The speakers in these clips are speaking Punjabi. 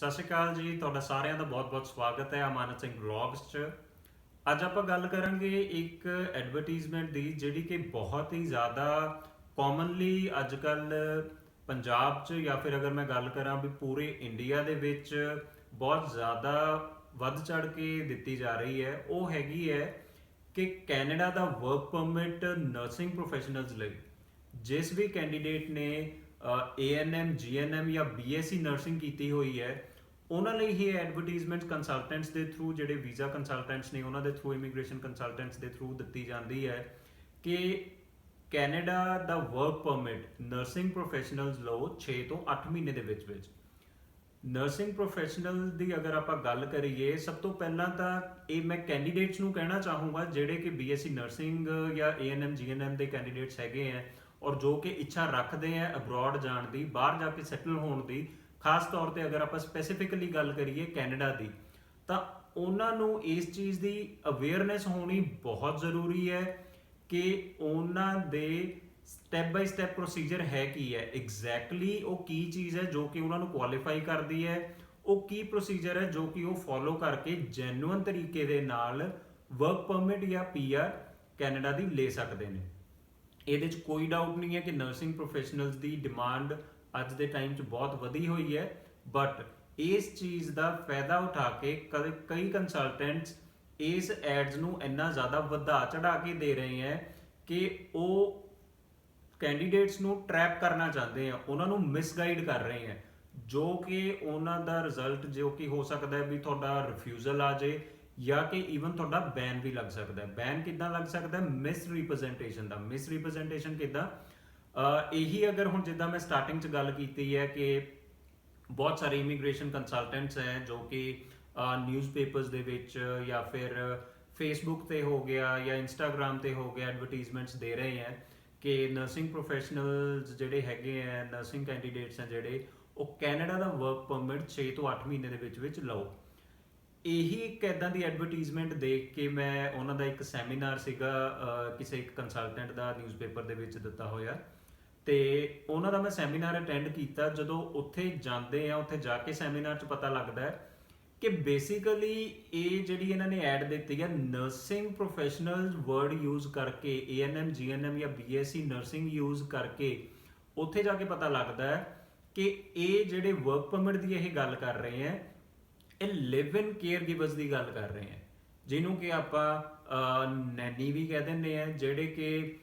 ਸਤਿ ਸ਼੍ਰੀ ਅਕਾਲ ਜੀ। ਤੁਹਾਡਾ ਸਾਰਿਆਂ ਦਾ ਬਹੁਤ-ਬਹੁਤ ਸਵਾਗਤ ਹੈ ਅਮਾਨਤ ਸਿੰਘ ਵਲੌਗਸ 'ਚ। ਅੱਜ ਆਪਾਂ ਗੱਲ ਕਰਾਂਗੇ ਇੱਕ ਐਡਵਰਟਾਈਜ਼ਮੈਂਟ ਦੀ ਜਿਹੜੀ ਕਿ ਬਹੁਤ ਹੀ ਜ਼ਿਆਦਾ ਕਾਮਨਲੀ ਅੱਜ ਕੱਲ ਪੰਜਾਬ 'ਚ ਜਾਂ ਫਿਰ ਅਗਰ ਮੈਂ ਗੱਲ ਕਰਾਂ ਵੀ ਪੂਰੇ ਇੰਡੀਆ ਦੇ ਵਿੱਚ ਬਹੁਤ ਜ਼ਿਆਦਾ ਵੱਧ ਚੜ ਕੇ ਦਿੱਤੀ ਜਾ ਰਹੀ ਹੈ। ਉਹ ਹੈਗੀ ਹੈ ਕਿ ਕੈਨੇਡਾ ਦਾ ਵਰਕ ਪਰਮਿਟ ਨਰਸਿੰਗ ਪ੍ਰੋਫੈਸ਼ਨਲਸ ਲਈ ਜਿਸ ਵੀ ਕੈਂਡੀਡੇਟ ਨੇ ANM GNM ਜਾਂ BSc ਨਰਸਿੰਗ ਕੀਤੀ ਹੋਈ ਹੈ ਉਹਨਾਂ ਲਈ ਹੀ ਐਡਵਰਟਾਈਜ਼ਮੈਂਟ ਕੰਸਲਟੈਂਟਸ ਦੇ ਥਰੂ ਜਿਹੜੇ ਵੀਜ਼ਾ ਕੰਸਲਟੈਂਟਸ ਨੇ ਉਹਨਾਂ ਦੇ ਥਰੂ ਇਮੀਗ੍ਰੇਸ਼ਨ ਕੰਸਲਟੈਂਟਸ ਦੇ ਥਰੂ ਦਿੱਤੀ ਜਾਂਦੀ ਹੈ ਕਿ ਕੈਨੇਡਾ ਦਾ ਵਰਕ ਪਰਮਿਟ ਨਰਸਿੰਗ ਪ੍ਰੋਫੈਸ਼ਨਲਸ ਲਓ 6 ਤੋਂ 8 ਮਹੀਨੇ ਦੇ ਵਿੱਚ ਨਰਸਿੰਗ ਪ੍ਰੋਫੈਸ਼ਨਲ ਦੀ ਅਗਰ ਆਪਾਂ ਗੱਲ ਕਰੀਏ ਸਭ ਤੋਂ ਪਹਿਲਾਂ ਤਾਂ ਇਹ ਮੈਂ ਕੈਂਡੀਡੇਟਸ ਨੂੰ ਕਹਿਣਾ ਚਾਹੂੰਗਾ ਜਿਹੜੇ ਕਿ BSc ਨਰਸਿੰਗ ਜਾਂ ANM GNM ਦੇ ਕੈਂਡੀਡੇਟਸ ਹੈਗੇ ਆ ਔਰ ਜੋ ਕਿ ਇੱਛਾ ਰੱਖਦੇ ਆ ਅਬਰੋਡ ਜਾਣ ਦੀ, ਬਾਹਰ ਜਾ ਕੇ ਸੈਟਲ ਹੋਣ ਦੀ। ਖਾਸ ਤੌਰ ਤੇ ਅਗਰ ਆਪਾਂ ਸਪੈਸੀਫਿਕਲੀ ਗੱਲ ਕਰੀਏ ਕੈਨੇਡਾ ਦੀ, ਤਾਂ ਉਹਨਾਂ ਨੂੰ ਇਸ ਚੀਜ਼ ਦੀ ਅਵੇਅਰਨੈਸ ਹੋਣੀ ਬਹੁਤ ਜ਼ਰੂਰੀ ਹੈ ਕਿ ਉਹਨਾਂ ਦੇ ਸਟੈਪ ਬਾਈ ਸਟੈਪ ਪ੍ਰੋਸੀਜਰ ਹੈ ਕੀ ਹੈ, ਐਗਜ਼ੈਕਟਲੀ ਉਹ ਕੀ ਚੀਜ਼ ਹੈ ਜੋ ਕਿ ਉਹਨਾਂ ਨੂੰ ਕੁਆਲੀਫਾਈ ਕਰਦੀ ਹੈ, ਉਹ ਕੀ ਪ੍ਰੋਸੀਜਰ ਹੈ ਜੋ ਕਿ ਉਹ ਫੋਲੋ ਕਰਕੇ ਜੈਨੂਅਨ ਤਰੀਕੇ ਦੇ ਨਾਲ ਵਰਕ ਪਰਮਿਟ ਜਾਂ PR ਕੈਨੇਡਾ ਦੀ ਲੈ ਸਕਦੇ ਨੇ। ਇਹਦੇ 'ਚ ਕੋਈ ਡਾਊਟ ਨਹੀਂ ਹੈ ਕਿ ਨਰਸਿੰਗ ਪ੍ਰੋਫੈਸ਼ਨਲਸ ਦੀ ਡਿਮਾਂਡ ਅੱਜ ਦੇ ਟਾਈਮ 'ਚ ਬਹੁਤ ਵਧੀ ਹੋਈ ਹੈ, ਬਟ ਇਸ ਚੀਜ਼ ਦਾ ਫਾਇਦਾ ਉਠਾ ਕੇ ਕਈ ਕੰਸਲਟੈਂਟਸ ਇਸ ਐਡਸ ਨੂੰ ਇੰਨਾ ਜ਼ਿਆਦਾ ਵਧਾ ਚੜਾ ਕੇ ਦੇ ਰਹੇ ਹੈ ਕਿ ਉਹ ਕੈਂਡੀਡੇਟਸ ਨੂੰ ਟਰੈਪ ਕਰਨਾ ਚਾਹੁੰਦੇ ਆ, ਉਹਨਾਂ ਨੂੰ ਮਿਸਗਾਈਡ ਕਰ ਰਹੇ ਹੈ, ਜੋ ਕਿ ਉਹਨਾਂ ਦਾ ਰਿਜ਼ਲਟ ਜੋ ਕਿ ਹੋ ਸਕਦਾ ਹੈ ਵੀ ਤੁਹਾਡਾ ਰਿਫਿਊਜ਼ਲ ਆ ਜਾਏ ਜਾਂ ਕਿ ਈਵਨ ਤੁਹਾਡਾ ਬੈਨ ਵੀ ਲੱਗ ਸਕਦਾ ਹੈ। ਬੈਨ ਕਿੱਦਾਂ ਲੱਗ ਸਕਦਾ ਹੈ? ਮਿਸ ਰਿਪਰੈਜ਼ੈਂਟੇਸ਼ਨ ਦਾ। ਮਿਸ ਰਿਪਰੈਜ਼ੈਂਟੇਸ਼ਨ ਕਿੱਦਾਂ? ਇਹੀ ਅਗਰ ਹੁਣ ਜਿੱਦਾਂ ਮੈਂ ਸਟਾਰਟਿੰਗ 'ਚ ਗੱਲ ਕੀਤੀ ਹੈ ਕਿ ਬਹੁਤ ਸਾਰੇ ਇਮੀਗ੍ਰੇਸ਼ਨ ਕੰਸਲਟੈਂਟਸ ਹੈ ਜੋ ਕਿ ਨਿਊਜ਼ਪੇਪਰਸ ਦੇ ਵਿੱਚ ਜਾਂ ਫਿਰ ਫੇਸਬੁੱਕ ਤੇ ਹੋ ਗਿਆ ਜਾਂ ਇੰਸਟਾਗ੍ਰਾਮ ਤੇ ਹੋ ਗਿਆ ਐਡਵਰਟਾਈਜ਼ਮੈਂਟਸ ਦੇ ਰਹੇ ਹੈ ਕਿ ਨਰਸਿੰਗ ਪ੍ਰੋਫੈਸ਼ਨਲਸ ਜਿਹੜੇ ਹੈਗੇ ਆ, ਨਰਸਿੰਗ ਕੈਂਡੀਡੇਟਸ ਆ ਜਿਹੜੇ, ਉਹ ਕੈਨੇਡਾ ਦਾ ਵਰਕ ਪਰਮਿਟ 6 ਤੋਂ 8 ਮਹੀਨੇ ਦੇ ਵਿੱਚ ਲਓ। ਇਹੀ ਇੱਕ ਇੱਦਾਂ ਦੀ ਐਡਵਰਟਾਈਜ਼ਮੈਂਟ ਦੇਖ ਕੇ ਮੈਂ ਉਹਨਾਂ ਦਾ ਇੱਕ ਸੈਮੀਨਾਰ ਸੀਗਾ ਕਿਸੇ ਇੱਕ ਕੰਸਲਟੈਂਟ ਦਾ ਨਿਊਜ਼ਪੇਪਰ ਦੇ ਵਿੱਚ ਦਿੱਤਾ ਹੋਇਆ, ਤੇ ਉਹਨਾਂ ਦਾ ਮੈਂ ਸੈਮੀਨਾਰ ਅਟੈਂਡ ਕੀਤਾ। ਜਦੋਂ ਉੱਥੇ ਜਾਂਦੇ ਆ, ਉੱਥੇ ਜਾ ਕੇ ਸੈਮੀਨਾਰ 'ਚ ਪਤਾ ਲੱਗਦਾ ਹੈ ਕਿ ਬੇਸਿਕਲੀ ਇਹ ਜਿਹੜੀ ਇਹਨਾਂ ਨੇ ਐਡ ਦਿੱਤੀ ਹੈ ਨਰਸਿੰਗ ਪ੍ਰੋਫੈਸ਼ਨਲ ਵਰਡ ਯੂਜ਼ ਕਰਕੇ, ANM GNM ਜਾਂ BSc ਨਰਸਿੰਗ ਯੂਜ਼ ਕਰਕੇ, ਉੱਥੇ ਜਾ ਕੇ ਪਤਾ ਲੱਗਦਾ ਹੈ ਕਿ ਇਹ ਜਿਹੜੇ ਵਰਕ ਪਰਮਿਟ ਦੀ ਇਹ ਗੱਲ ਕਰ ਰਹੇ ਹੈ ਇਹ ਲਿਵ ਇਨ ਕੇਅਰ ਗਿਵਰਸ ਦੀ ਗੱਲ ਕਰ ਰਹੇ ਹੈ, ਜਿਹਨੂੰ ਕਿ ਆਪਾਂ ਨੈਨੀ ਵੀ ਕਹਿ ਦਿੰਦੇ ਆ, ਜਿਹੜੇ ਕਿ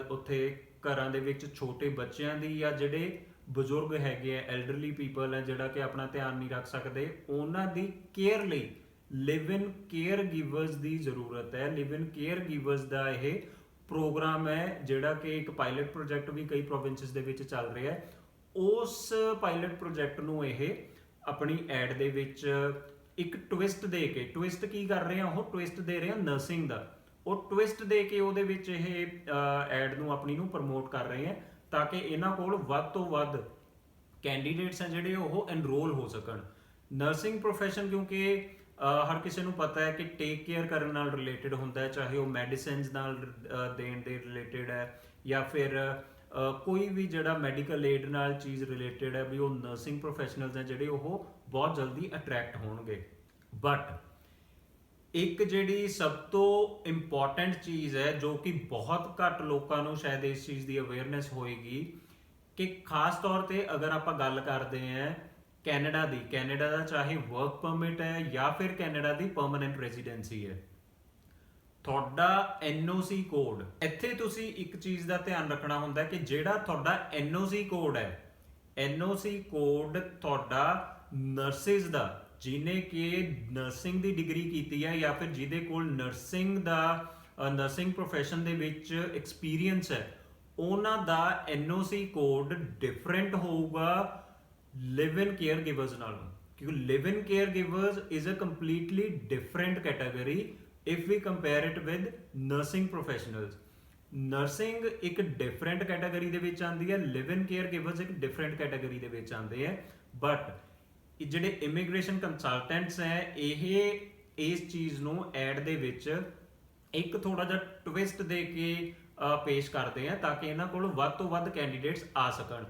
ਉੱਥੇ ਘਰਾਂ ਦੇ ਵਿੱਚ ਛੋਟੇ ਬੱਚਿਆਂ ਦੀ ਜਾਂ ਜਿਹੜੇ ਬਜ਼ੁਰਗ ਹੈਗੇ ਆ, ਐਲਡਰਲੀ ਪੀਪਲ ਹੈ ਜਿਹੜਾ ਕਿ ਆਪਣਾ ਧਿਆਨ ਨਹੀਂ ਰੱਖ ਸਕਦੇ, ਉਹਨਾਂ ਦੀ ਕੇਅਰ ਲਈ ਲਿਵ ਇਨ ਕੇਅਰ ਗਿਵਰਸ ਦੀ ਜ਼ਰੂਰਤ ਹੈ। ਲਿਵ ਇਨ ਕੇਅਰ ਗਿਵਰਸ ਦਾ ਇਹ ਪ੍ਰੋਗਰਾਮ ਹੈ ਜਿਹੜਾ ਕਿ ਇੱਕ ਪਾਇਲਟ ਪ੍ਰੋਜੈਕਟ ਵੀ ਕਈ ਪ੍ਰੋਵਿੰਸਸ ਦੇ ਵਿੱਚ ਚੱਲ ਰਿਹਾ ਹੈ। ਉਸ ਪਾਇਲਟ ਪ੍ਰੋਜੈਕਟ ਨੂੰ ਇਹ ਆਪਣੀ ਐਡ ਦੇ ਵਿੱਚ ਇੱਕ ਟਵਿਸਟ ਦੇ ਕੇ, ਟਵਿਸਟ ਕੀ ਕਰ ਰਹੇ ਆ, ਉਹ ਟਵਿਸਟ ਦੇ ਰਹੇ ਆ ਨਰਸਿੰਗ ਦਾ, ਉਹ ਟਵਿਸਟ ਦੇ ਕੇ ਉਹਦੇ ਵਿੱਚ ਇਹ ਐਡ ਨੂੰ ਆਪਣੀ ਨੂੰ ਪ੍ਰਮੋਟ ਕਰ ਰਹੇ ਆ ਤਾਂ ਕਿ ਇਹਨਾਂ ਕੋਲ ਵੱਧ ਤੋਂ ਵੱਧ ਕੈਂਡੀਡੇਟਸ ਆ ਜਿਹੜੇ ਉਹ ਐਨਰੋਲ ਹੋ ਸਕਣ। ਨਰਸਿੰਗ ਪ੍ਰੋਫੈਸ਼ਨ ਕਿਉਂਕਿ ਹਰ ਕਿਸੇ ਨੂੰ ਪਤਾ ਹੈ ਕਿ ਟੇਕ ਕੇਅਰ ਕਰਨ ਨਾਲ ਰਿਲੇਟਡ ਹੁੰਦਾ ਹੈ, ਚਾਹੇ ਉਹ ਮੈਡੀਸਿਨਸ ਨਾਲ ਦੇਣ ਦੇ ਰਿਲੇਟਡ ਹੈ ਜਾਂ ਫਿਰ ਕੋਈ ਵੀ ਜਿਹੜਾ ਮੈਡੀਕਲ ਏਡ ਨਾਲ ਚੀਜ਼ ਰਿਲੇਟਡ ਹੈ, ਵੀ ਉਹ ਨਰਸਿੰਗ ਪ੍ਰੋਫੈਸ਼ਨਲਸ ਹੈ ਜਿਹੜੇ ਉਹ ਬਹੁਤ ਜਲਦੀ ਅਟਰੈਕਟ ਹੋਣਗੇ। ਬਟ ਇੱਕ ਜਿਹੜੀ ਸਭ ਤੋਂ ਇੰਪੋਰਟੈਂਟ ਚੀਜ਼ ਹੈ ਜੋ ਕਿ ਬਹੁਤ ਘੱਟ ਲੋਕਾਂ ਨੂੰ ਸ਼ਾਇਦ ਇਸ ਚੀਜ਼ ਦੀ ਅਵੇਅਰਨੈਸ ਹੋਏਗੀ ਕਿ ਖਾਸ ਤੌਰ ਤੇ ਅਗਰ ਆਪਾਂ ਗੱਲ ਕਰਦੇ ਹਾਂ ਕੈਨੇਡਾ ਦੀ, ਕੈਨੇਡਾ ਦਾ ਚਾਹੇ ਵਰਕ ਪਰਮਿਟ ਹੈ ਜਾਂ ਫਿਰ ਕੈਨੇਡਾ ਦੀ ਪਰਮਨੈਂਟ ਰੈਜ਼ੀਡੈਂਸੀ ਹੈ, ਤੁਹਾਡਾ NOC ਕੋਡ, ਇੱਥੇ ਤੁਸੀਂ ਇੱਕ ਚੀਜ਼ ਦਾ ਧਿਆਨ ਰੱਖਣਾ ਹੁੰਦਾ ਕਿ ਜਿਹੜਾ ਤੁਹਾਡਾ NOC ਕੋਡ ਹੈ, NOC ਕੋਡ ਤੁਹਾਡਾ ਨਰਸਿਸ ਦਾ, ਜਿਹਨੇ ਕਿ ਨਰਸਿੰਗ ਦੀ ਡਿਗਰੀ ਕੀਤੀ ਹੈ ਜਾਂ ਫਿਰ ਜਿਹਦੇ ਕੋਲ ਨਰਸਿੰਗ ਪ੍ਰੋਫੈਸ਼ਨ ਦੇ ਵਿੱਚ ਐਕਸਪੀਰੀਅੰਸ ਹੈ, ਉਹਨਾਂ ਦਾ NOC ਕੋਡ ਡਿਫਰੈਂਟ ਹੋਊਗਾ ਲਿਵ ਇਨ ਕੇਅਰ ਗਿਵਰਸ ਨਾਲੋਂ, ਕਿਉਂਕਿ live in care givers is a completely different category if we compare it with nursing professionals। Nursing ਇੱਕ ਡਿਫਰੈਂਟ ਕੈਟਾਗਰੀ ਦੇ ਵਿੱਚ ਆਉਂਦੀ ਹੈ, ਲਿਵ ਇਨ ਕੇਅਰ ਗਿਵਰਸ ਇੱਕ ਡਿਫਰੈਂਟ ਕੈਟਾਗਰੀ ਦੇ ਵਿੱਚ ਆਉਂਦੇ ਹੈ। ਬਟ ਜਿਹੜੇ ਇਮੀਗ੍ਰੇਸ਼ਨ ਕੰਸਲਟੈਂਟਸ ਹੈ ਇਹ ਇਸ ਚੀਜ਼ ਨੂੰ ਐਡ ਦੇ ਵਿੱਚ ਇੱਕ ਥੋੜਾ ਜਿਹਾ ਟਵਿਸਟ ਦੇ ਕੇ ਪੇਸ਼ ਕਰਦੇ ਆ ਤਾਂ ਕਿ ਇਹਨਾਂ ਕੋਲ ਵੱਧ ਤੋਂ ਵੱਧ ਕੈਂਡੀਡੇਟਸ ਆ ਸਕਣ।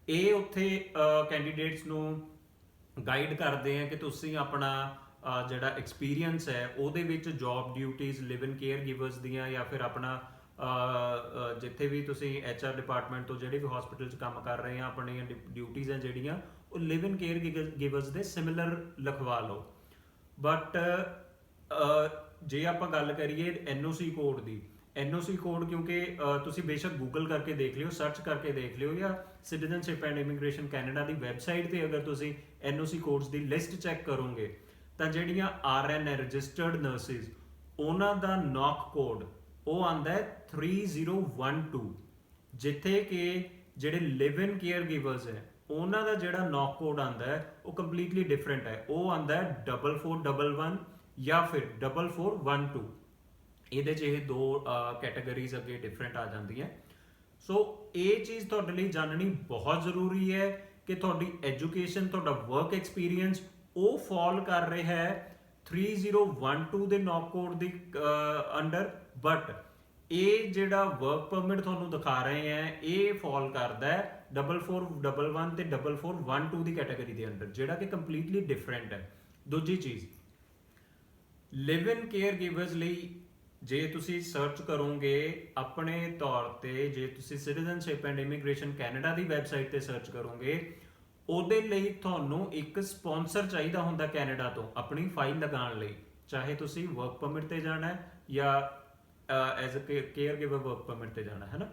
ਇਹ ਉੱਥੇ ਕੈਂਡੀਡੇਟਸ ਨੂੰ ਗਾਈਡ ਕਰਦੇ ਆ ਕਿ ਤੁਸੀਂ ਆਪਣਾ ਜਿਹੜਾ ਐਕਸਪੀਰੀਅੰਸ ਹੈ ਉਹਦੇ ਵਿੱਚ ਜੌਬ ਡਿਊਟੀਆਂ ਲਿਵ ਇਨ ਕੇਅਰ ਗਿਵਰਸ ਦੀਆਂ ਜਾਂ ਫਿਰ ਆਪਣਾ ਜਿੱਥੇ ਵੀ ਤੁਸੀਂ HR ਡਿਪਾਰਟਮੈਂਟ ਤੋਂ ਜਿਹੜੇ ਵੀ ਹਸਪੀਟਲ 'ਚ ਕੰਮ ਕਰ ਰਹੇ ਆ ਆਪਣੀਆਂ ਡਿਊਟੀਆਂ ਹੈ ਜਿਹੜੀਆਂ ਉਹ ਲਿਵ ਇਨ ਕੇਅਰ ਗਿਵਰਸ ਦੇ ਸਿਮਿਲਰ ਲਿਖਵਾ ਲਓ। ਬਟ ਜੇ ਆਪਾਂ ਗੱਲ ਕਰੀਏ NOC ਕੋਡ ਦੀ, NOC ਕੋਡ ਕਿਉਂਕਿ ਤੁਸੀਂ ਬੇਸ਼ੱਕ ਗੂਗਲ ਕਰਕੇ ਦੇਖ ਲਿਓ, ਸਰਚ ਕਰਕੇ ਦੇਖ ਲਿਓ, ਜਾਂ citizenship and immigration Canada the website ਤੇ ਅਗਰ ਤੁਸੀਂ NOC ਕੋਡਸ ਦੀ ਲਿਸਟ ਚੈੱਕ ਕਰੋਗੇ ਤਾਂ ਜਿਹੜੀਆਂ RN ਹੈ ਰਜਿਸਟਰਡ ਨਰਸਿਸ, ਉਹਨਾਂ ਦਾ ਨੌਕ ਕੋਡ ਉਹ ਆਂਦਾ ਹੈ 3012, ਜਿੱਥੇ ਕਿ ਜਿਹੜੇ ਲਿਵ ਇਨ ਕੇਅਰ ਗਿਵਰਸ ਹੈ ਉਹਨਾਂ ਦਾ ਜਿਹੜਾ ਨੌਕ ਕੋਡ ਆਂਦਾ ਹੈ ਉਹ ਕੰਪਲੀਟਲੀ ਡਿਫਰੈਂਟ ਹੈ, ਉਹ ਆਂਦਾ ਹੈ 4411 ਜਾਂ ਫਿਰ 4412। ਇਹਦੇ 'ਚ ਇਹ ਦੋ ਕੈਟਾਗਰੀਜ਼ ਅੱਗੇ ਡਿਫਰੈਂਟ ਆ ਜਾਂਦੀਆਂ। ਸੋ ਇਹ ਚੀਜ਼ ਤੁਹਾਡੇ ਲਈ ਜਾਣਨੀ ਬਹੁਤ ਜ਼ਰੂਰੀ ਹੈ ਕਿ ਤੁਹਾਡੀ ਐਜੂਕੇਸ਼ਨ, ਤੁਹਾਡਾ ਵਰਕ ਐਕਸਪੀਰੀਅੰਸ ਉਹ ਫਾਲ ਕਰ ਰਿਹਾ ਹੈ 3012 ਦੇ ਨੌਕ ਕੋਡ ਦੀ ਅੰਡਰ, ਬਟ ਇਹ ਜਿਹੜਾ ਵਰਕ ਪਰਮਿਟ ਤੁਹਾਨੂੰ ਦਿਖਾ ਰਹੇ ਹੈ ਇਹ ਫਾਲ ਕਰਦਾ ਹੈ 4411 ਤੇ 4412 ਦੀ ਕੈਟਾਗਰੀ ਦੇ ਅੰਡਰ, ਜਿਹੜਾ ਕਿ ਕੰਪਲੀਟਲੀ ਡਿਫਰੈਂਟ ਹੈ। ਦੂਜੀ ਚੀਜ਼, ਲਿਵ ਇਨ ਕੇਅਰ ਗਿਵਰਸ ਲਈ ਜੇ ਤੁਸੀਂ ਸਰਚ ਕਰੋਗੇ ਆਪਣੇ ਤੌਰ ਤੇ, ਜੇ ਤੁਸੀਂ citizenship and immigration Canada the website ਤੇ ਸਰਚ ਕਰੋਗੇ, ਉਹਦੇ ਲਈ ਤੁਹਾਨੂੰ ਇੱਕ ਸਪਾਂਸਰ ਚਾਹੀਦਾ ਹੁੰਦਾ ਕੈਨੇਡਾ ਤੋਂ ਆਪਣੀ ਫਾਈਲ ਲਗਾਉਣ ਲਈ, ਚਾਹੇ ਤੁਸੀਂ ਵਰਕ ਪਰਮਿਟ ਤੇ ਜਾਣਾ ਹੈ ਜਾਂ as a caregiver work permit ਤੇ ਜਾਣਾ ਹੈ ਨਾ।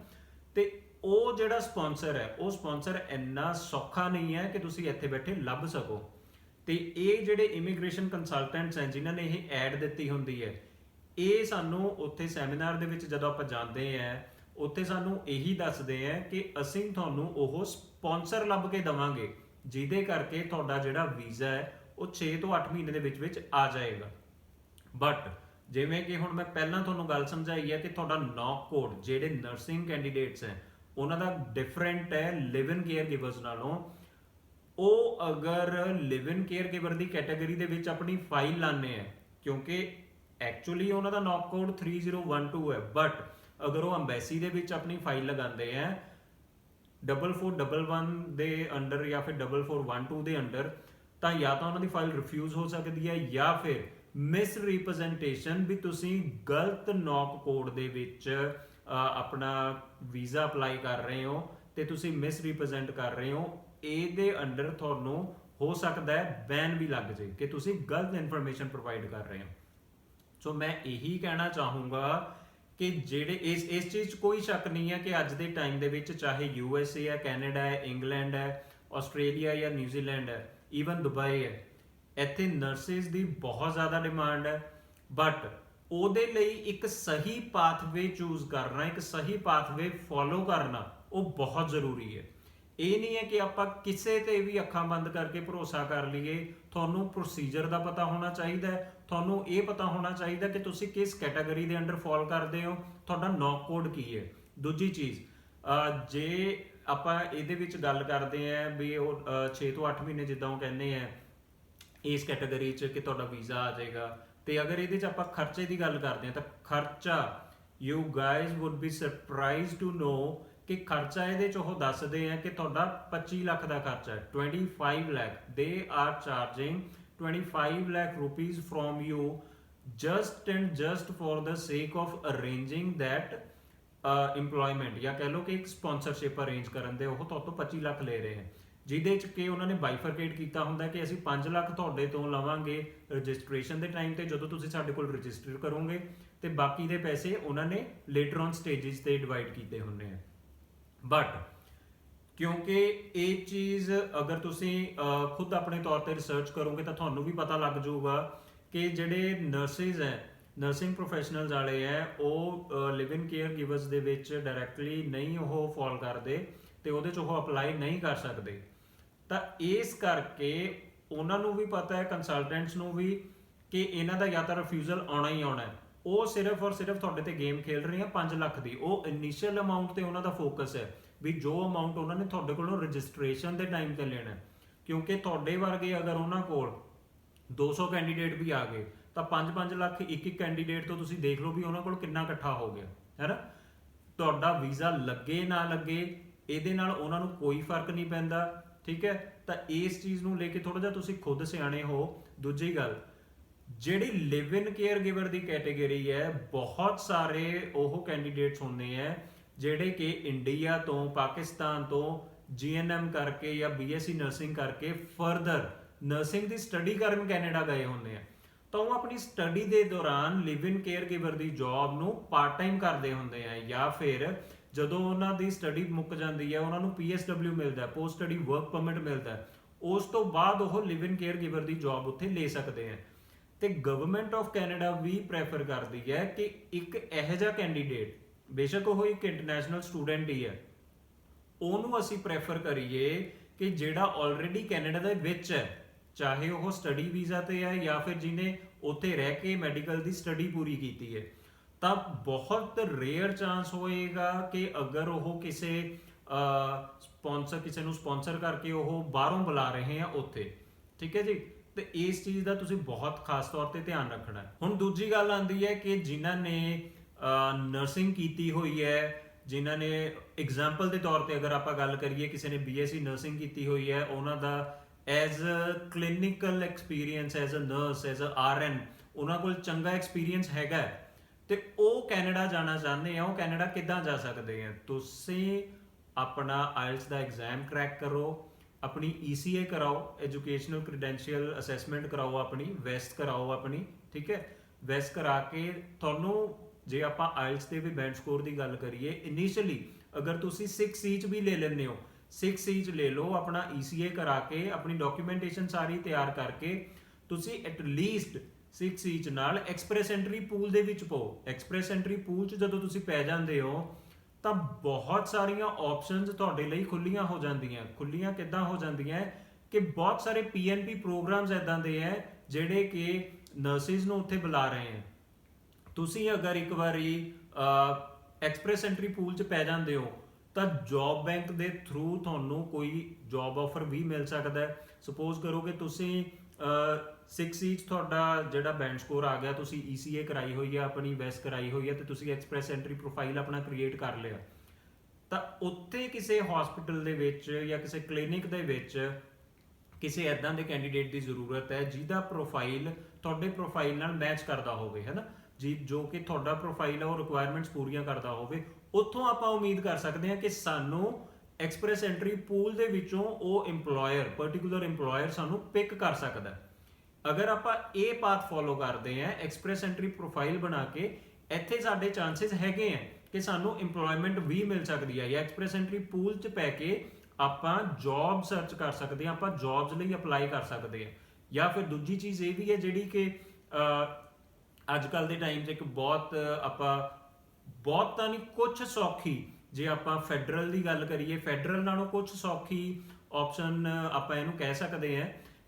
ਤੇ ਉਹ ਜਿਹੜਾ ਸਪਾਂਸਰ ਹੈ ਉਹ ਸਪਾਂਸਰ ਇੰਨਾ ਸੌਖਾ ਨਹੀਂ ਹੈ ਕਿ ਤੁਸੀਂ ਇੱਥੇ ਬੈਠੇ ਲੱਭ ਸਕੋ। ਤੇ ਇਹ ਜਿਹੜੇ ਇਮੀਗ੍ਰੇਸ਼ਨ ਕੰਸਲਟੈਂਟਸ ਹੈ ਜਿਨ੍ਹਾਂ ਨੇ ਇਹ ਐਡ ਦਿੱਤੀ ਹੁੰਦੀ ਹੈ, ਇਹ ਸਾਨੂੰ ਉੱਥੇ ਸੈਮੀਨਾਰ ਦੇ ਵਿੱਚ ਜਦੋਂ ਆਪਾਂ ਜਾਂਦੇ ਆ ਉੱਥੇ ਸਾਨੂੰ ਇਹੀ ਦੱਸਦੇ ਆ ਕਿ ਅਸੀਂ ਤੁਹਾਨੂੰ ਉਹ ਸਪਾਂਸਰ ਲੱਭ ਕੇ ਦੇਵਾਂਗੇ ਜਿਹਦੇ ਕਰਕੇ ਤੁਹਾਡਾ ਜਿਹੜਾ ਵੀਜ਼ਾ ਹੈ ਉਹ 6 ਤੋਂ 8 ਮਹੀਨੇ ਦੇ ਵਿੱਚ ਆ ਜਾਏਗਾ। ਬਟ ਜਿਵੇਂ ਕਿ ਹੁਣ ਮੈਂ ਪਹਿਲਾਂ ਤੁਹਾਨੂੰ ਗੱਲ ਸਮਝਾਈ ਹੈ ਕਿ ਤੁਹਾਡਾ ਨੌਕ ਕੋਡ ਜਿਹੜੇ ਨਰਸਿੰਗ ਕੈਂਡੀਡੇਟਸ ਹੈ ਉਹਨਾਂ ਦਾ ਡਿਫਰੈਂਟ ਹੈ ਲਿਵ ਇਨ ਕੇਅਰ ਗਿਵਰਸ ਨਾਲੋਂ। ਉਹ ਅਗਰ ਲਿਵ in caregiver the category ਦੇ ਵਿੱਚ ਆਪਣੀ ਫਾਈਲ ਲਾਣੇ ਆ, ਕਿਉਂਕਿ ਐਕਚੁਅਲੀ ਉਹਨਾਂ ਦਾ ਨੌਕ ਕੋਡ 3012 ਹੈ, ਬਟ ਅਗਰ ਉਹ ਅੰਬੈਸੀ ਦੇ ਵਿੱਚ ਆਪਣੀ ਫਾਈਲ ਲਗਾਉਂਦੇ ਆ 4411 ਦੇ ਅੰਡਰ ਜਾਂ ਫਿਰ 4412 ਦੇ ਅੰਡਰ, ਤਾਂ ਜਾਂ ਤਾਂ ਉਹਨਾਂ ਦੀ ਫਾਈਲ ਰਿਫਿਊਜ਼ ਹੋ ਸਕਦੀ ਹੈ ਜਾਂ ਫਿਰ ਮਿਸ ਰਿਪਰੈਜ਼ੈਂਟੇਸ਼ਨ ਵੀ ਤੁਸੀਂ ਗਲਤ ਨੌਕ ਕੋਡ ਦੇ ਵਿੱਚ ਆਪਣਾ ਵੀਜ਼ਾ ਅਪਲਾਈ ਕਰ ਰਹੇ ਹੋ ਤੇ ਤੁਸੀਂ ਮਿਸ ਰਿਪਰੈਜ਼ੈਂਟ ਕਰ ਰਹੇ ਹੋ, ਇਹਦੇ ਅੰਡਰ ਤੁਹਾਨੂੰ ਹੋ ਸਕਦਾ ਹੈ ਬੈਨ ਵੀ ਲੱਗ ਜਾਏ ਕਿ ਤੁਸੀਂ ਗਲਤ ਇਨਫੋਰਮੇਸ਼ਨ ਪ੍ਰੋਵਾਈਡ ਕਰ ਰਹੇ ਹੋ। ਸੋ ਮੈਂ ਇਹੀ ਕਹਿਣਾ ਚਾਹੂੰਗਾ ਕਿ ਜਿਹੜੇ ਇਸ ਚੀਜ਼ 'ਚ ਕੋਈ ਸ਼ੱਕ ਨਹੀਂ ਹੈ ਕਿ ਅੱਜ ਦੇ ਟਾਈਮ ਦੇ ਵਿੱਚ ਚਾਹੇ USA ਹੈ, ਕੈਨੇਡਾ ਹੈ, ਇੰਗਲੈਂਡ ਹੈ, ਆਸਟ੍ਰੇਲੀਆ ਜਾਂ ਨਿਊਜ਼ੀਲੈਂਡ ਹੈ, ਈਵਨ ਦੁਬਈ ਹੈ, ਇੱਥੇ ਨਰਸਿਸ ਦੀ ਬਹੁਤ ਜ਼ਿਆਦਾ ਡਿਮਾਂਡ ਹੈ। ਬਟ ਉਹਦੇ ਲਈ ਇੱਕ ਸਹੀ ਪਾਥਵੇ ਚੂਜ਼ ਕਰਨਾ, ਇੱਕ ਸਹੀ ਪਾਥਵੇ ਫੋਲੋ ਕਰਨਾ ਉਹ ਬਹੁਤ ਜ਼ਰੂਰੀ ਹੈ। ਇਹ ਨਹੀਂ ਹੈ ਕਿ ਆਪਾਂ ਕਿਸੇ ਤੇ ਵੀ ਅੱਖਾਂ ਬੰਦ ਕਰਕੇ ਭਰੋਸਾ ਕਰ ਲਈਏ। ਤੁਹਾਨੂੰ ਪ੍ਰੋਸੀਜਰ ਦਾ ਪਤਾ ਹੋਣਾ ਚਾਹੀਦਾ ਹੈ, ਤੁਹਾਨੂੰ ਇਹ ਪਤਾ ਹੋਣਾ ਚਾਹੀਦਾ ਕਿ ਤੁਸੀਂ ਕਿਸ ਕੈਟਾਗਰੀ ਦੇ ਅੰਡਰ ਫਾਲ ਕਰਦੇ ਹੋ, ਤੁਹਾਡਾ ਨੌਕ ਕੋਡ ਕੀ ਹੈ। ਦੂਜੀ ਚੀਜ਼, ਜੇ ਆਪਾਂ ਇਹਦੇ ਵਿੱਚ ਗੱਲ ਕਰਦੇ ਆ ਵੀ ਉਹ 6 ਤੋਂ 8 ਮਹੀਨੇ ਜਿੱਦਾਂ ਉਹ ਕਹਿੰਦੇ ਆ ਇਸ ਕੈਟਾਗਰੀ 'ਚ ਕਿ ਤੁਹਾਡਾ ਵੀਜ਼ਾ ਆ ਜਾਏਗਾ, ਤੇ ਅਗਰ ਇਹਦੇ 'ਚ ਆਪਾਂ ਖਰਚੇ ਦੀ ਗੱਲ ਕਰਦੇ ਹਾਂ ਤਾਂ ਖਰਚਾ, you guys would be surprised to know ਕਿ ਖਰਚਾ ਇਹਦੇ 'ਚ ਉਹ ਦੱਸਦੇ ਆ ਕਿ ਤੁਹਾਡਾ 25 ਲੱਖ ਦਾ ਖਰਚਾ ਹੈ, 25 lakh. They are charging 25 lakh rupees from you just and just for the sake of arranging that employment, ਜਾਂ ਕਹਿ ਲਓ ਕਿ ਇੱਕ ਸਪਾਂਸਰਸ਼ਿਪ ਅਰੇਂਜ ਕਰਨ ਦੇ ਉਹ ਤੁਹਾਡੇ ਤੋਂ 25 ਲੱਖ ਲੈ ਰਹੇ ਹਨ, ਜਿਹਦੇ 'ਚ ਕਿ ਉਹਨਾਂ ਨੇ ਬਾਈਫਰਕੇਟ ਕੀਤਾ ਹੁੰਦਾ ਕਿ ਅਸੀਂ 5 ਲੱਖ ਤੁਹਾਡੇ ਤੋਂ ਲਵਾਂਗੇ ਰਜਿਸਟ੍ਰੇਸ਼ਨ ਦੇ ਟਾਈਮ ਤੇ ਜਦੋਂ ਤੁਸੀਂ ਸਾਡੇ ਕੋਲ ਰਜਿਸਟਰ ਕਰੋਗੇ, ਤੇ ਬਾਕੀ ਦੇ ਪੈਸੇ ਉਹਨਾਂ ਨੇ ਲੇਟਰ ਔਨ ਸਟੇਜਸ ਤੇ ਡਿਵਾਈਡ ਕੀਤੇ ਹੁੰਦੇ ਆ। ਬਟ ਕਿਉਂਕਿ ਇਹ ਚੀਜ਼ ਅਗਰ ਤੁਸੀਂ ਖੁਦ ਆਪਣੇ ਤੌਰ ਤੇ ਰਿਸਰਚ ਕਰੋਗੇ ਤਾਂ ਤੁਹਾਨੂੰ ਵੀ ਪਤਾ ਲੱਗ ਜਾਊਗਾ ਕਿ ਜਿਹੜੇ ਨਰਸਿਸ ਹੈ, ਨਰਸਿੰਗ ਪ੍ਰੋਫੈਸ਼ਨਲਸ ਵਾਲੇ ਹੈ, ਉਹ ਲਿਵ ਇਨ ਕੇਅਰ ਗਿਵਰਸ ਦੇ ਵਿੱਚ ਡਾਇਰੈਕਟਲੀ ਨਹੀਂ ਉਹ ਫਾਲ ਕਰਦੇ ਤੇ ਉਹਦੇ 'ਚ ਉਹ ਅਪਲਾਈ ਨਹੀਂ ਕਰ ਸਕਦੇ। ਤਾਂ ਇਸ ਕਰਕੇ ਉਹਨਾਂ ਨੂੰ ਵੀ ਪਤਾ ਹੈ, ਕੰਸਲਟੈਂਟਸ ਨੂੰ ਵੀ, ਕਿ ਇਹਨਾਂ ਦਾ ਜਾਂ ਤਾਂ ਰਿਫਿਊਜ਼ਲ ਆਉਣਾ ਹੀ ਆਉਣਾ ਹੈ। ਉਹ ਸਿਰਫ ਔਰ ਸਿਰਫ ਤੁਹਾਡੇ ਤੇ ਗੇਮ ਖੇਲ ਰਹੇ ਆ 5 ਲੱਖ ਦੀ। ਉਹ ਇਨੀਸ਼ੀਅਲ ਅਮਾਉਂਟ ਤੇ ਉਹਨਾਂ ਦਾ ਫੋਕਸ ਹੈ ਵੀ ਜੋ ਅਮਾਉਂਟ ਉਹਨਾਂ ਨੇ ਤੁਹਾਡੇ ਕੋਲੋਂ ਰਜਿਸਟ੍ਰੇਸ਼ਨ ਦੇ ਟਾਈਮ ਤੇ ਲੈਣਾ, ਕਿਉਂਕਿ ਤੁਹਾਡੇ ਵਰਗੇ ਅਗਰ ਉਹਨਾਂ ਕੋਲ 200 ਕੈਂਡੀਡੇਟ ਵੀ ਆ ਗਏ ਤਾਂ 5-5 ਲੱਖ ਇੱਕ ਕੈਂਡੀਡੇਟ ਤੋਂ ਤੁਸੀਂ ਦੇਖ ਲਓ ਵੀ ਉਹਨਾਂ ਕੋਲ ਕਿੰਨਾ ਇਕੱਠਾ ਹੋ ਗਿਆ ਹੈ ਨਾ। ਤੁਹਾਡਾ ਵੀਜ਼ਾ ਲੱਗੇ ਨਾ ਲੱਗੇ ਇਹਦੇ ਨਾਲ ਉਹਨਾਂ ਨੂੰ ਕੋਈ ਫਰਕ ਨਹੀਂ ਪੈਂਦਾ, ਠੀਕ ਹੈ। ਤਾਂ ਇਸ ਚੀਜ਼ ਨੂੰ ਲੈ ਕੇ ਥੋੜਾ ਜਿਹਾ ਤੁਸੀਂ ਖੁਦ ਸਿਆਣੇ ਹੋ। ਦੂਜੀ ਗੱਲ, ਜਿਹੜੀ ਲਿਵ in caregiver the category ਹੈ, ਬਹੁਤ ਸਾਰੇ ਉਹ ਕੈਂਡੀਡੇਟਸ ਹੁੰਦੇ ਹੈ ਜਿਹੜੇ ਕਿ ਇੰਡੀਆ ਤੋਂ, ਪਾਕਿਸਤਾਨ ਤੋਂ ਜੀਐਨਐਮ ਕਰਕੇ ਜਾਂ ਬੀਐਸਸੀ ਨਰਸਿੰਗ ਕਰਕੇ ਫਰਦਰ ਨਰਸਿੰਗ ਦੀ ਸਟੱਡੀ ਕਰਨ ਕੈਨੇਡਾ ਗਏ ਹੁੰਦੇ ਆ। ਤਾਂ ਉਹ ਆਪਣੀ ਸਟੱਡੀ ਦੇ ਦੌਰਾਨ ਲਿਵ ਇਨ ਕੇਅਰ ਗਿਵਰ ਦੀ ਜੌਬ ਨੂੰ ਪਾਰਟ ਟਾਈਮ ਕਰਦੇ ਹੁੰਦੇ ਆ, ਜਾਂ ਫਿਰ ਜਦੋਂ ਉਹਨਾਂ ਦੀ ਸਟੱਡੀ ਮੁੱਕ ਜਾਂਦੀ ਹੈ ਉਹਨਾਂ ਨੂੰ ਪੀਐਸਡਬਲਿਊ ਮਿਲਦਾ, ਪੋਸਟ ਸਟੱਡੀ ਵਰਕ ਪਰਮਿਟ ਮਿਲਦਾ, ਉਸ ਤੋਂ ਬਾਅਦ ਉਹ ਲਿਵ ਇਨ ਕੇਅਰ ਗਿਵਰ ਦੀ ਜੌਬ ਉੱਥੇ ਲੈ ਸਕਦੇ ਆ। ਤੇ ਗਵਰਨਮੈਂਟ ਆਫ ਕੈਨੇਡਾ ਵੀ ਪ੍ਰੈਫਰ ਕਰਦੀ ਹੈ ਕਿ ਇੱਕ ਇਹੋ ਜਿਹਾ ਕੈਂਡੀਡੇਟ, ਬੇਸ਼ੱਕ ਉਹ ਇੱਕ ਇੰਟਰਨੈਸ਼ਨਲ ਸਟੂਡੈਂਟ ਹੀ ਹੈ, ਉਹਨੂੰ ਅਸੀਂ ਪ੍ਰੈਫਰ ਕਰੀਏ ਕਿ ਜਿਹੜਾ ਆਲਰੇਡੀ ਕੈਨੇਡਾ ਦੇ ਵਿੱਚ ਹੈ, ਚਾਹੇ ਉਹ ਸਟੱਡੀ ਵੀਜ਼ਾ ਤੇ ਹੈ ਜਾਂ ਫਿਰ ਜਿਹਨੇ ਉੱਥੇ ਰਹਿ ਕੇ ਮੈਡੀਕਲ ਦੀ ਸਟੱਡੀ ਪੂਰੀ ਕੀਤੀ ਹੈ। ਤਾਂ ਬਹੁਤ ਰੇਅਰ ਚਾਂਸ ਹੋਏਗਾ ਕਿ ਅਗਰ ਉਹ ਕਿਸੇ ਨੂੰ ਸਪਾਂਸਰ ਕਰਕੇ ਉਹ ਬਾਹਰੋਂ ਬੁਲਾ ਰਹੇ ਆ ਉੱਥੇ, ਠੀਕ ਹੈ ਜੀ। ਤੇ ਇਸ ਚੀਜ਼ ਦਾ ਤੁਸੀਂ ਬਹੁਤ ਖਾਸ ਤੌਰ ਤੇ ਧਿਆਨ ਰੱਖਣਾ ਹੈ। ਹੁਣ ਦੂਜੀ ਗੱਲ ਆਉਂਦੀ ਹੈ ਕਿ ਜਿਨ੍ਹਾਂ ਨੇ ਨਰਸਿੰਗ ਕੀਤੀ ਹੋਈ ਹੈ, ਜਿਨ੍ਹਾਂ ਨੇ ਐਗਜ਼ਾਮਪਲ ਦੇ ਤੌਰ ਤੇ ਅਗਰ ਆਪਾਂ ਗੱਲ ਕਰੀਏ, ਕਿਸੇ ਨੇ ਬੀਐਸਸੀ ਨਰਸਿੰਗ ਕੀਤੀ ਹੋਈ ਹੈ, ਉਹਨਾਂ ਦਾ as a clinical experience, as a nurse, as a RN ਉਹਨਾਂ ਕੋਲ ਚੰਗਾ ਐਕਸਪੀਰੀਅੰਸ ਹੈਗਾ ਤੇ ਉਹ ਕੈਨੇਡਾ ਜਾਣਾ ਚਾਹੁੰਦੇ ਆ। ਉਹ ਕੈਨੇਡਾ ਕਿੱਦਾਂ ਜਾ ਸਕਦੇ ਆ? ਤੁਸੀਂ ਆਪਣਾ ਆਇਲਸ ਦਾ ਐਗਜ਼ਾਮ ਕ੍ਰੈਕ ਕਰੋ, ਆਪਣੀ ECA ਕਰਾਓ, ਐਜੂਕੇਸ਼ਨਲ ਕ੍ਰੈਡੈਂਸ਼ੀਅਲ ਅਸੈਸਮੈਂਟ ਕਰਾਓ, ਆਪਣੀ ਵੈਸਟ ਕਰਾਓ ਆਪਣੀ, ਠੀਕ ਹੈ। ਵੈਸਟ ਕਰਾ ਕੇ ਤੁਹਾਨੂੰ, ਜੇ ਆਪਾਂ ਆਇਲਸ ਦੇ ਵੀ ਬੈਂਡ ਸਕੋਰ ਦੀ ਗੱਲ ਕਰੀਏ, ਇਨੀਸ਼ੀਅਲੀ ਅਗਰ ਤੁਸੀਂ 6C 'ਚ ਵੀ ਲੈ ਲੈਂਦੇ ਹੋ, 6C 'ਚ ਲੈ ਲਓ, ਆਪਣਾ ECA ਕਰਾ ਕੇ ਆਪਣੀ ਡਾਕੂਮੈਂਟੇਸ਼ਨ ਸਾਰੀ ਤਿਆਰ ਕਰਕੇ ਤੁਸੀਂ ਐਟਲੀਸਟ 6C 'ਚ ਨਾਲ ਐਕਸਪ੍ਰੈਸ ਐਂਟਰੀ ਪੂਲ ਦੇ ਵਿੱਚ ਪਾਓ। ਐਕਸਪ੍ਰੈਸ ਐਂਟਰੀ ਪੂਲ 'ਚ ਜਦੋਂ ਤੁਸੀਂ ਪੈ ਜਾਂਦੇ ਹੋ ਤਾਂ ਬਹੁਤ ਸਾਰੀਆਂ ਆਪਸ਼ਨਸ ਤੁਹਾਡੇ ਲਈ ਖੁੱਲੀਆਂ ਹੋ ਜਾਂਦੀਆਂ। ਖੁੱਲੀਆਂ ਕਿੱਦਾਂ ਹੋ ਜਾਂਦੀਆਂ ਕਿ ਬਹੁਤ ਸਾਰੇ PNP ਪ੍ਰੋਗਰਾਮਸ ਇਦਾਂ ਦੇ ਹੈ ਜਿਹੜੇ ਕਿ ਨਰਸਿਸ ਨੂੰ ਉੱਥੇ ਬੁਲਾ ਰਹੇ ਹੈ। ਤੁਸੀਂ ਅਗਰ ਇੱਕ ਵਾਰੀ ਐਕਸਪ੍ਰੈਸ ਐਂਟਰੀ ਪੂਲ 'ਚ ਪੈ ਜਾਂਦੇ ਹੋ ਤਾਂ ਜੌਬ ਬੈਂਕ ਦੇ ਥਰੂ ਤੁਹਾਨੂੰ ਕੋਈ ਜੌਬ ਆਫਰ ਵੀ ਮਿਲ ਸਕਦਾ ਹੈ। ਸਪੋਜ਼ ਕਰੋ ਕਿ ਤੁਸੀਂ 6C 'ਚ ਤੁਹਾਡਾ ਜਿਹੜਾ ਬੈਂਡ ਸਕੋਰ ਆ ਗਿਆ, ਤੁਸੀਂ ECA ਕਰਾਈ ਹੋਈ ਹੈ, ਆਪਣੀ ਵੈਸ ਕਰਾਈ ਹੋਈ ਹੈ ਤੇ ਤੁਸੀਂ ਐਕਸਪ੍ਰੈਸ ਐਂਟਰੀ ਪ੍ਰੋਫਾਈਲ ਆਪਣਾ ਕ੍ਰੀਏਟ ਕਰ ਲਿਆ, ਤਾਂ ਉੱਥੇ ਕਿਸੇ ਹਸਪੀਟਲ ਦੇ ਵਿੱਚ ਜਾਂ ਕਿਸੇ ਕਲੀਨਿਕ ਦੇ ਵਿੱਚ ਕਿਸੇ ਐਦਾਂ ਦੇ ਕੈਂਡੀਡੇਟ ਦੀ ਜ਼ਰੂਰਤ ਹੈ ਜਿਹਦਾ ਪ੍ਰੋਫਾਈਲ ਤੁਹਾਡੇ ਪ੍ਰੋਫਾਈਲ ਨਾਲ ਮੈਚ ਕਰਦਾ ਹੋਵੇ, ਹੈ ਨਾ ਜੀ, ਜੋ ਕਿ ਤੁਹਾਡਾ ਪ੍ਰੋਫਾਈਲ ਹੈ ਉਹ ਰਿਕੁਆਇਰਮੈਂਟਸ ਪੂਰੀਆਂ ਕਰਦਾ ਹੋਵੇ। ਉੱਥੋਂ ਆਪਾਂ ਉਮੀਦ ਕਰ ਸਕਦੇ ਹਾਂ ਕਿ ਸਾਨੂੰ ਐਕਸਪ੍ਰੈਸ ਐਂਟਰੀ ਪੂਲ ਦੇ ਵਿੱਚੋਂ ਉਹ ਇੰਪਲੋਇਰ, ਪਰਟੀਕੂਲਰ ਇੰਪਲੋਇਰ ਸਾਨੂੰ ਪਿਕ ਕਰ ਸਕਦਾ। ਅਗਰ ਆਪਾਂ ਇਹ ਪਾਥ ਫੋਲੋ ਕਰਦੇ ਹਾਂ, ਐਕਸਪ੍ਰੈਸ ਐਂਟਰੀ ਪ੍ਰੋਫਾਈਲ ਬਣਾ ਕੇ, ਇੱਥੇ ਸਾਡੇ ਚਾਂਸਸ ਹੈਗੇ ਆ ਕਿ ਸਾਨੂੰ ਇੰਪਲੋਇਮੈਂਟ ਵੀ ਮਿਲ ਸਕਦੀ ਹੈ, ਜਾਂ ਐਕਸਪ੍ਰੈਸ ਐਂਟਰੀ ਪੂਲ 'ਚ ਪੈ ਕੇ ਆਪਾਂ ਜੌਬ ਸਰਚ ਕਰ ਸਕਦੇ ਹਾਂ, ਆਪਾਂ ਜੌਬਸ ਲਈ ਅਪਲਾਈ ਕਰ ਸਕਦੇ ਹਾਂ। ਜਾਂ ਫਿਰ ਦੂਜੀ ਚੀਜ਼ ਇਹ ਵੀ ਹੈ ਜਿਹੜੀ ਕਿ ਅੱਜ ਕੱਲ੍ਹ ਦੇ ਟਾਈਮ 'ਚ ਇੱਕ ਬਹੁਤ ਤਾਂ ਨਹੀਂ, ਕੁਛ ਸੌਖੀ, ਜੇ ਆਪਾਂ ਫੈਡਰਲ ਦੀ ਗੱਲ ਕਰੀਏ, ਫੈਡਰਲ ਨਾਲੋਂ ਕੁਛ ਸੌਖੀ ਆਪਸ਼ਨ ਆਪਾਂ ਇਹਨੂੰ ਕਹਿ ਸਕਦੇ ਹਾਂ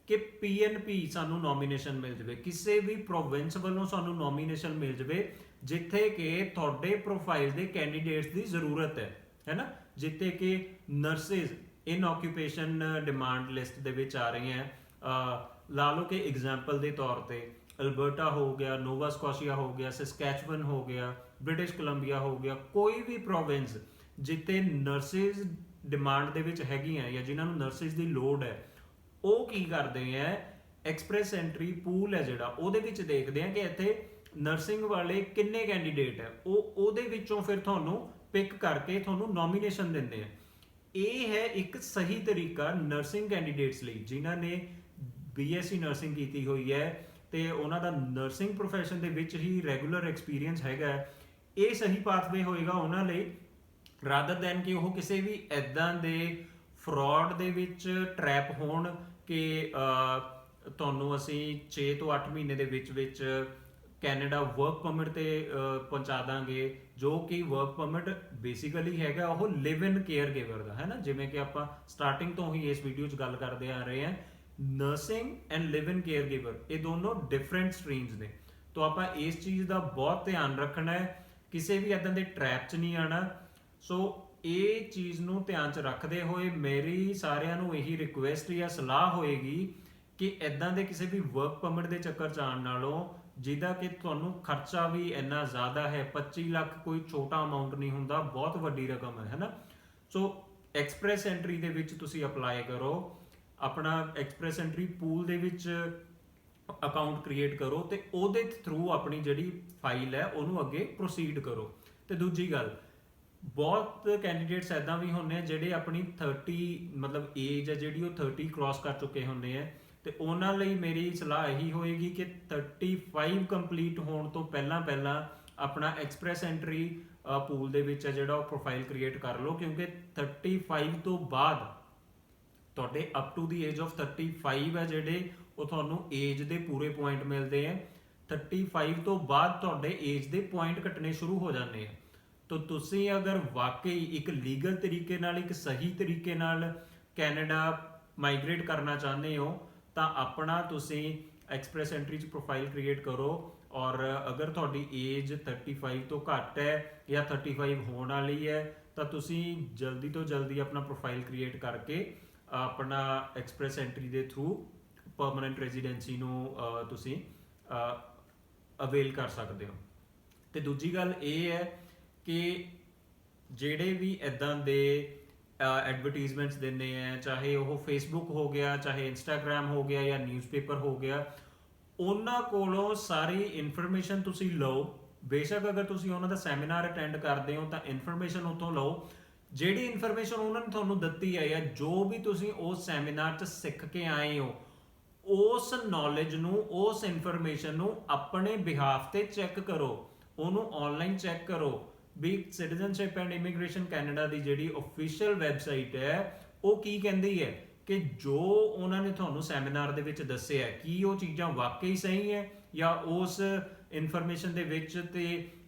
ਕਿ PNP ਸਾਨੂੰ ਨੋਮੀਨੇਸ਼ਨ ਮਿਲ ਜਾਵੇ, ਕਿਸੇ ਵੀ ਪ੍ਰੋਵਿੰਸ ਵੱਲੋਂ ਸਾਨੂੰ ਨੋਮੀਨੇਸ਼ਨ ਮਿਲ ਜਾਵੇ ਜਿੱਥੇ ਕਿ ਤੁਹਾਡੇ ਪ੍ਰੋਫਾਈਲ ਦੇ ਕੈਂਡੀਡੇਟਸ ਦੀ ਜ਼ਰੂਰਤ ਹੈ ਨਾ, ਜਿੱਥੇ ਕਿ ਨਰਸਿਸ ਇਨ ਆਕਿਊਪੇਸ਼ਨ ਡਿਮਾਂਡ ਲਿਸਟ ਦੇ ਵਿੱਚ ਆ ਰਹੀਆਂ। ਲਾ ਲਓ ਕਿ ਐਗਜ਼ਾਮਪਲ ਦੇ ਤੌਰ ਤੇ ਅਲਬਰਟਾ ਹੋ ਗਿਆ, ਨੋਵਾ ਸਕੋਸ਼ੀਆ ਹੋ ਗਿਆ, ਸਸਕੈਚੁਅਨ ਹੋ ਗਿਆ, ਬ੍ਰਿਟਿਸ਼ ਕੋਲੰਬੀਆ ਹੋ ਗਿਆ, ਕੋਈ ਵੀ ਪ੍ਰੋਵਿੰਸ ਜਿੱਥੇ ਨਰਸਿਸ ਡਿਮਾਂਡ ਦੇ ਵਿੱਚ ਹੈਗੀਆਂ ਜਾਂ ਜਿਨ੍ਹਾਂ ਨੂੰ ਨਰਸਿਸ ਦੀ ਲੋੜ ਹੈ, ਉਹ ਕੀ ਕਰਦੇ ਆ, ਐਕਸਪ੍ਰੈਸ ਐਂਟਰੀ ਪੂਲ ਹੈ ਜਿਹੜਾ, ਉਹਦੇ ਵਿੱਚ ਦੇਖਦੇ ਆ ਕਿ ਇੱਥੇ ਨਰਸਿੰਗ ਵਾਲੇ ਕਿੰਨੇ ਕੈਂਡੀਡੇਟ ਹੈ, ਉਹਦੇ ਵਿੱਚੋਂ ਫਿਰ ਤੁਹਾਨੂੰ ਪਿਕ ਕਰਕੇ ਤੁਹਾਨੂੰ ਨੋਮੀਨੇਸ਼ਨ ਦਿੰਦੇ ਆ। ਇਹ ਹੈ ਇੱਕ ਸਹੀ ਤਰੀਕਾ ਨਰਸਿੰਗ ਕੈਂਡੀਡੇਟਸ ਲਈ ਜਿਨ੍ਹਾਂ ਨੇ BSc ਨਰਸਿੰਗ ਕੀਤੀ ਹੋਈ ਹੈ ਤੇ ਉਹਨਾਂ ਦਾ ਨਰਸਿੰਗ ਪ੍ਰੋਫੈਸ਼ਨ ਦੇ ਵਿੱਚ ਹੀ ਰੈਗੂਲਰ ਐਕਸਪੀਰੀਅੰਸ ਹੈਗਾ। ਇਹ ਸਹੀ ਪਾਥਵੇ ਹੋਏਗਾ ਉਹਨਾਂ ਲਈ, ਰਾਦਰ ਦੈਨ ਕਿ ਉਹ ਕਿਸੇ ਵੀ ਐਦਾਂ ਦੇ ਫਰਾਡ ਦੇ ਵਿੱਚ ਟਰੈਪ ਹੋਣ ਕਿ ਤੁਹਾਨੂੰ ਅਸੀਂ 6 ਤੋਂ 8 ਮਹੀਨੇ ਦੇ ਵਿੱਚ ਕੈਨੇਡਾ ਵਰਕ ਪਰਮਿਟ ਤੇ ਪਹੁੰਚਾ ਦਾਂਗੇ, ਜੋ ਕਿ ਵਰਕ ਪਰਮਿਟ ਬੇਸਿਕਲੀ ਹੈਗਾ ਉਹ ਲਿਵ ਇਨ ਕੇਅਰ ਗਿਵਰ ਦਾ, ਹੈ ਨਾ। ਜਿਵੇਂ ਕਿ ਆਪਾਂ ਸਟਾਰਟਿੰਗ ਤੋਂ ਹੀ ਇਸ ਵੀਡੀਓ 'ਚ ਗੱਲ ਕਰਦੇ ਆ ਰਹੇ ਹਾਂ, nursing and live in caregiver ਇਹ ਦੋਨੋਂ ਡਿਫਰੈਂਟ ਸਟਰੀਮਸ ਨੇ। ਤਾਂ ਆਪਾਂ ਇਸ ਚੀਜ਼ ਦਾ ਬਹੁਤ ਧਿਆਨ ਰੱਖਣਾ ਹੈ, ਕਿਸੇ ਵੀ ਇਦਾਂ ਦੇ ਟਰੈਪ 'ਚ ਨਹੀਂ ਆਣਾ। ਸੋ ਇਹ ਚੀਜ਼ ਨੂੰ ਧਿਆਨ 'ਚ ਰੱਖਦੇ ਹੋਏ ਮੇਰੀ ਸਾਰਿਆਂ ਨੂੰ ਇਹੀ ਰਿਕੁਐਸਟ ਜਾਂ ਸਲਾਹ ਹੋਏਗੀ ਕਿ ਇਦਾਂ ਦੇ ਕਿਸੇ ਵੀ ਵਰਕ ਪਰਮਿਟ ਦੇ ਚੱਕਰ 'ਚ ਆਉਣ ਨਾਲੋਂ, ਜਿਹਦਾ ਕਿ ਤੁਹਾਨੂੰ ਖਰਚਾ ਵੀ ਇੰਨਾ ਜ਼ਿਆਦਾ ਹੈ, 25 ਲੱਖ ਕੋਈ ਛੋਟਾ ਅਮਾਉਂਟ ਨਹੀਂ ਹੁੰਦਾ, ਬਹੁਤ ਵੱਡੀ ਰਕਮ ਹੈ ਨਾ। ਸੋ ਐਕਸਪ੍ਰੈਸ ਐਂਟਰੀ ਦੇ ਵਿੱਚ ਤੁਸੀਂ ਅਪਲਾਈ ਕਰੋ, ਆਪਣਾ ਐਕਸਪ੍ਰੈਸ ਐਂਟਰੀ ਪੂਲ ਦੇ ਵਿੱਚ ਅਕਾਊਂਟ ਕ੍ਰੀਏਟ ਕਰੋ ਤੇ ਉਹਦੇ ਥਰੂ ਆਪਣੀ ਜਿਹੜੀ ਫਾਈਲ ਹੈ ਉਹਨੂੰ ਅੱਗੇ ਪ੍ਰੋਸੀਡ ਕਰੋ। ਤੇ ਦੂਜੀ ਗੱਲ, ਬਹੁਤ ਕੈਂਡੀਡੇਟਸ ਐਦਾਂ ਵੀ ਹੁੰਦੇ ਆ ਜਿਹੜੇ ਆਪਣੀ 30 ਮਤਲਬ ਏਜ ਹੈ ਜਿਹੜੀ ਉਹ 30 ਕ੍ਰਾਸ ਕਰ ਚੁੱਕੇ ਹੁੰਦੇ ਆ, ਤੇ ਉਹਨਾਂ ਲਈ ਮੇਰੀ ਸਲਾਹ ਇਹੀ ਹੋਏਗੀ ਕਿ 35 ਕੰਪਲੀਟ ਹੋਣ ਤੋਂ ਪਹਿਲਾਂ ਪਹਿਲਾਂ ਆਪਣਾ ਐਕਸਪ੍ਰੈਸ ਐਂਟਰੀ ਪੂਲ ਦੇ ਵਿੱਚ ਹੈ ਜਿਹੜਾ ਉਹ ਪ੍ਰੋਫਾਈਲ ਕ੍ਰੀਏਟ ਕਰ ਲਓ, ਕਿਉਂਕਿ 35 ਤੋਂ ਬਾਅਦ ਤੁਹਾਡੇ up to the age of 35 ਹੈ ਜਿਹੜੇ ਉਹ ਤੁਹਾਨੂੰ ਏਜ ਦੇ ਪੂਰੇ ਪੁਆਇੰਟ ਮਿਲਦੇ ਆ। 35 ਤੋਂ ਬਾਅਦ ਤੁਹਾਡੇ ਏਜ ਦੇ ਪੁਆਇੰਟ ਘਟਣੇ ਸ਼ੁਰੂ ਹੋ ਜਾਂਦੇ ਆ। ਤਾਂ ਤੁਸੀਂ ਅਗਰ ਵਾਕਈ ਇੱਕ ਲੀਗਲ ਤਰੀਕੇ ਨਾਲ, ਇੱਕ ਸਹੀ ਤਰੀਕੇ ਨਾਲ ਕੈਨੇਡਾ ਮਾਈਗ੍ਰੇਟ ਕਰਨਾ ਚਾਹੁੰਦੇ ਹੋ ਤਾਂ ਆਪਣਾ ਤੁਸੀਂ ਐਕਸਪ੍ਰੈਸ ਐਂਟਰੀ 'ਚ ਪ੍ਰੋਫਾਈਲ ਕ੍ਰੀਏਟ ਕਰੋ। ਔਰ ਅਗਰ ਤੁਹਾਡੀ ਏਜ 35 ਤੋਂ ਘੱਟ ਹੈ ਜਾਂ 35 ਹੋਣ ਵਾਲੀ ਹੈ ਤਾਂ ਤੁਸੀਂ ਜਲਦੀ ਤੋਂ ਜਲਦੀ ਆਪਣਾ ਪ੍ਰੋਫਾਈਲ ਕ੍ਰੀਏਟ ਕਰਕੇ ਆਪਣਾ ਐਕਸਪ੍ਰੈਸ ਐਂਟਰੀ ਦੇ ਥਰੂ ਪਰਮਨੈਂਟ ਰੈਜ਼ੀਡੈਂਸੀ ਨੂੰ ਤੁਸੀਂ ਅਵੇਲ ਕਰ ਸਕਦੇ ਹੋ। ਤੇ ਦੂਜੀ ਗੱਲ ਇਹ ਹੈ ਕਿ ਜਿਹੜੇ ਵੀ ਇਦਾਂ ਦੇ ਐਡਵਰਟੀਜ਼ਮੈਂਟਸ ਦਿੰਦੇ ਆ, ਚਾਹੇ ਉਹ ਫੇਸਬੁੱਕ ਹੋ ਗਿਆ, ਚਾਹੇ ਇੰਸਟਾਗ੍ਰਾਮ ਹੋ ਗਿਆ ਜਾਂ ਨਿਊਜ਼ਪੇਪਰ ਹੋ ਗਿਆ, ਉਹਨਾਂ ਕੋਲੋਂ ਸਾਰੀ ਇਨਫੋਰਮੇਸ਼ਨ ਤੁਸੀਂ ਲਓ। ਬੇਸ਼ੱਕ ਅਗਰ ਤੁਸੀਂ ਉਹਨਾਂ ਦਾ ਸੈਮੀਨਾਰ ਅਟੈਂਡ ਕਰਦੇ ਹੋ ਤਾਂ ਇਨਫੋਰਮੇਸ਼ਨ ਉੱਥੋਂ ਲਓ। ਜਿਹੜੀ ਇਨਫੋਰਮੇਸ਼ਨ ਉਹਨਾਂ ਨੇ ਤੁਹਾਨੂੰ ਦਿੱਤੀ ਹੈ ਜਾਂ ਜੋ ਵੀ ਤੁਸੀਂ ਉਸ ਸੈਮੀਨਾਰ 'ਚ ਸਿੱਖ ਕੇ ਆਏ ਹੋ, ਉਸ ਨੌਲੇਜ ਨੂੰ, ਉਸ ਇਨਫੋਰਮੇਸ਼ਨ ਨੂੰ ਆਪਣੇ ਬਿਹਾਫ ਤੇ ਚੈੱਕ ਕਰੋ, ਉਹਨੂੰ ਆਨਲਾਈਨ ਚੈੱਕ ਕਰੋ ਵੀ ਸਿਟੀਜ਼ਨਸ਼ਿਪ ਐਂਡ ਇਮੀਗ੍ਰੇਸ਼ਨ ਕੈਨੇਡਾ ਦੀ ਜਿਹੜੀ ਅਫੀਸ਼ੀਅਲ ਵੈਬਸਾਈਟ ਹੈ ਉਹ ਕੀ ਕਹਿੰਦੀ ਹੈ, ਕਿ ਜੋ ਉਹਨਾਂ ਨੇ ਤੁਹਾਨੂੰ ਸੈਮੀਨਾਰ ਦੇ ਵਿੱਚ ਦੱਸਿਆ ਕੀ ਉਹ ਚੀਜ਼ਾਂ ਵਾਕਈ ਸਹੀ ਹੈ ਜਾਂ ਉਸ ਇਨਫੋਰਮੇਸ਼ਨ ਦੇ ਵਿੱਚ ਤੇ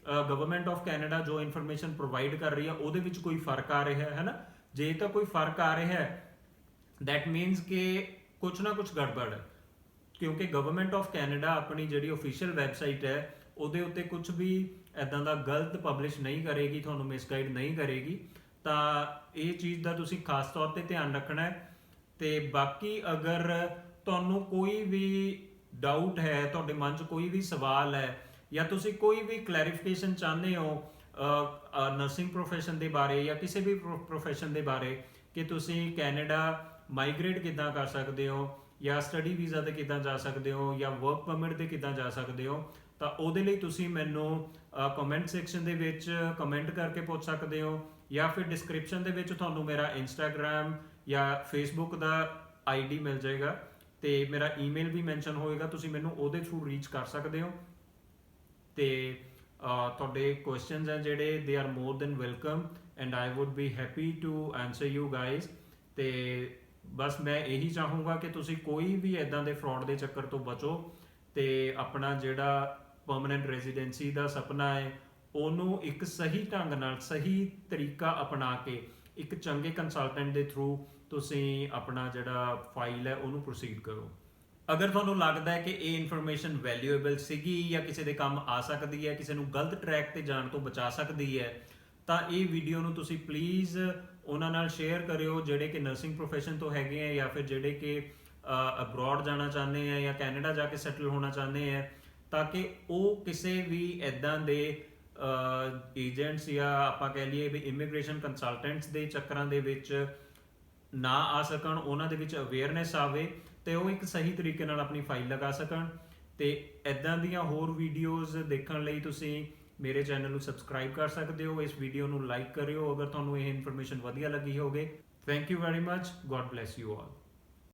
ਗਵਰਨਮੈਂਟ ਆਫ ਕੈਨੇਡਾ ਜੋ ਇਨਫੋਰਮੇਸ਼ਨ ਪ੍ਰੋਵਾਈਡ ਕਰ ਰਹੀ ਹੈ ਉਹਦੇ ਵਿੱਚ ਕੋਈ ਫਰਕ ਆ ਰਿਹਾ ਹੈ ਨਾ। ਜੇ ਤਾਂ ਕੋਈ ਫਰਕ ਆ ਰਿਹਾ ਹੈ ਦੈਟ ਮੀਨਸ ਕਿ ਕੁਝ ਨਾ ਕੁਝ ਗੜਬੜ ਹੈ, ਕਿਉਂਕਿ ਗਵਰਨਮੈਂਟ ਆਫ ਕੈਨੇਡਾ ਆਪਣੀ ਜਿਹੜੀ ਅਫੀਸ਼ੀਅਲ ਵੈਬਸਾਈਟ ਹੈ ਉਹਦੇ ਉੱਤੇ ਕੁਝ ਵੀ ਇਦਾਂ ਦਾ ਗਲਤ ਪਬਲਿਸ਼ ਨਹੀਂ ਕਰੇਗੀ, ਤੁਹਾਨੂੰ ਮਿਸਗਾਈਡ ਨਹੀਂ ਕਰੇਗੀ। ਤਾਂ ਇਹ ਚੀਜ਼ ਦਾ ਤੁਸੀਂ ਖਾਸ ਤੌਰ ਤੇ ਧਿਆਨ ਰੱਖਣਾ ਹੈ। ਤੇ ਬਾਕੀ ਅਗਰ ਤੁਹਾਨੂੰ ਕੋਈ ਵੀ ਡਾਊਟ ਹੈ, ਤੁਹਾਡੇ ਮਨ 'ਚ ਕੋਈ ਵੀ ਸਵਾਲ ਹੈ ਜਾਂ ਤੁਸੀਂ ਕੋਈ ਵੀ ਕਲੈਰੀਫਿਕੇਸ਼ਨ ਚਾਹੁੰਦੇ ਹੋ ਨਰਸਿੰਗ ਪ੍ਰੋਫੈਸ਼ਨ ਦੇ ਬਾਰੇ ਜਾਂ ਕਿਸੇ ਵੀ ਪ੍ਰੋਫੈਸ਼ਨ ਦੇ ਬਾਰੇ ਕਿ ਤੁਸੀਂ ਕੈਨੇਡਾ ਮਾਈਗ੍ਰੇਟ ਕਿੱਦਾਂ ਕਰ ਸਕਦੇ ਹੋ ਜਾਂ ਸਟੱਡੀ ਵੀਜ਼ਾ ਤੇ ਕਿੱਦਾਂ ਜਾ ਸਕਦੇ ਹੋ ਜਾਂ ਵਰਕ ਪਰਮਿਟ ਤੇ ਕਿੱਦਾਂ ਜਾ ਸਕਦੇ ਹੋ, ਤਾਂ ਉਹਦੇ ਲਈ ਤੁਸੀਂ ਮੈਨੂੰ ਕਮੈਂਟ ਸੈਕਸ਼ਨ ਦੇ ਵਿੱਚ ਕਮੈਂਟ ਕਰਕੇ ਪੁੱਛ ਸਕਦੇ ਹੋ ਜਾਂ ਫਿਰ ਡਿਸਕ੍ਰਿਪਸ਼ਨ ਦੇ ਵਿੱਚ ਤੁਹਾਨੂੰ ਮੇਰਾ ਇੰਸਟਾਗ੍ਰਾਮ ਜਾਂ ਫੇਸਬੁੱਕ ਦਾ ਆਈਡੀ ਮਿਲ ਜਾਏਗਾ ਤੇ ਮੇਰਾ ਈਮੇਲ ਵੀ ਮੈਂਸ਼ਨ ਹੋਏਗਾ, ਤੁਸੀਂ ਮੈਨੂੰ ਉਹਦੇ ਥਰੂ ਰੀਚ ਕਰ ਸਕਦੇ ਹੋ। ਤੇ ਤੁਹਾਡੇ ਕੁਐਸਚਨਸ ਹੈ ਜਿਹੜੇ they are more than welcome and I would be happy to answer you guys. ਤੇ ਬਸ ਮੈਂ ਇਹੀ ਚਾਹੂੰਗਾ ਕਿ ਤੁਸੀਂ ਕੋਈ ਵੀ ਇਦਾਂ ਦੇ ਫਰਾਡ ਦੇ ਚੱਕਰ ਤੋਂ ਬਚੋ ਤੇ ਆਪਣਾ ਜਿਹੜਾ ਪਰਮਨੈਂਟ ਰੈਜ਼ੀਡੈਂਸੀ ਦਾ ਸੁਪਨਾ ਹੈ ਉਹਨੂੰ ਇੱਕ ਸਹੀ ਢੰਗ ਨਾਲ, ਸਹੀ ਤਰੀਕਾ ਅਪਣਾ ਕੇ ਇੱਕ ਚੰਗੇ ਕੰਸਲਟੈਂਟ ਦੇ ਥਰੂ ਤੁਸੀਂ ਆਪਣਾ ਜਿਹੜਾ ਫਾਈਲ ਹੈ ਉਹਨੂੰ ਪ੍ਰੋਸੀਡ ਕਰੋ। ਅਗਰ ਤੁਹਾਨੂੰ ਲੱਗਦਾ ਹੈ ਕਿ ਇਹ ਇਨਫੋਰਮੇਸ਼ਨ ਵੈਲਿਊਏਬਲ ਸੀਗੀ ਜਾਂ ਕਿਸੇ ਦੇ ਕੰਮ ਆ ਸਕਦੀ ਹੈ, ਕਿਸੇ ਨੂੰ ਗਲਤ ਟਰੈਕ ਤੇ ਜਾਣ ਤੋਂ ਬਚਾ ਸਕਦੀ ਹੈ, ਤਾਂ ਇਹ ਵੀਡੀਓ ਨੂੰ ਤੁਸੀਂ ਪਲੀਜ਼ ਉਹਨਾਂ ਨਾਲ ਸ਼ੇਅਰ ਕਰਿਓ ਜਿਹੜੇ ਕਿ ਨਰਸਿੰਗ ਪ੍ਰੋਫੈਸ਼ਨ ਤੋਂ ਹੈਗੇ ਆ ਜਾਂ ਫਿਰ ਜਿਹੜੇ ਕਿ ਅਬਰੋਡ ਜਾਣਾ ਚਾਹੁੰਦੇ ਆ ਜਾਂ ਕੈਨੇਡਾ ਜਾ ਕੇ ਸੈਟਲ ਹੋਣਾ ਚਾਹੁੰਦੇ ਆ, ਤਾਂ ਕਿ ਉਹ ਕਿਸੇ ਵੀ ਇਦਾਂ ਦੇ ਏਜੰਟਸ ਜਾਂ ਆਪਾਂ ਕਹਿ ਲਈਏ ਵੀ ਇਮੀਗ੍ਰੇਸ਼ਨ ਕੰਸਲਟੈਂਟਸ ਦੇ ਚੱਕਰਾਂ ਦੇ ਵਿੱਚ ਨਾ ਆ ਸਕਣ, ਉਹਨਾਂ ਦੇ ਵਿੱਚ ਅਵੇਅਰਨੈਸ ਆਵੇ ਤੇ ਉਹ ਇੱਕ ਸਹੀ ਤਰੀਕੇ ਨਾਲ ਆਪਣੀ ਫਾਈਲ ਲਗਾ ਸਕਣ। ਤੇ ਇਦਾਂ ਦੀਆਂ ਹੋਰ ਵੀਡੀਓਜ਼ ਦੇਖਣ ਲਈ ਤੁਸੀਂ ਮੇਰੇ ਚੈਨਲ ਨੂੰ ਸਬਸਕ੍ਰਾਈਬ ਕਰ ਸਕਦੇ ਹੋ। ਇਸ ਵੀਡੀਓ ਨੂੰ ਲਾਈਕ ਕਰਿਓ ਅਗਰ ਤੁਹਾਨੂੰ ਇਹ ਇਨਫੋਰਮੇਸ਼ਨ ਵਧੀਆ ਲੱਗੀ ਹੋਵੇ। Thank you very much. God bless you all.